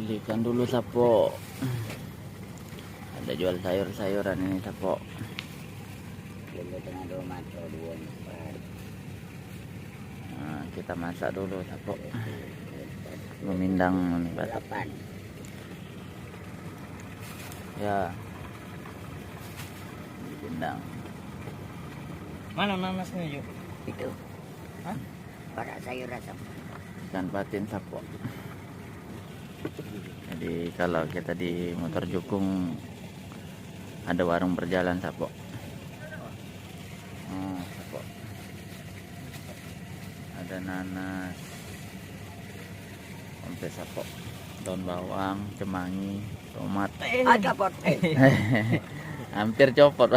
belikan dulu Sapo. Ada jual sayur-sayuran ini Sapo. Nah, kita masak dulu Sapo. Memindang nih Batak. Ya. Pindang. Mana nanasnya yuk? Itu. Hah? Para sayur asam. Ikan patin Sapo. Jadi kalau kita di Motor Jukung ada warung berjalan Sapo. Sapo. Ada nanas, sampai Sapo, daun bawang, kemangi, tomat. Ada pot. Hampir copot.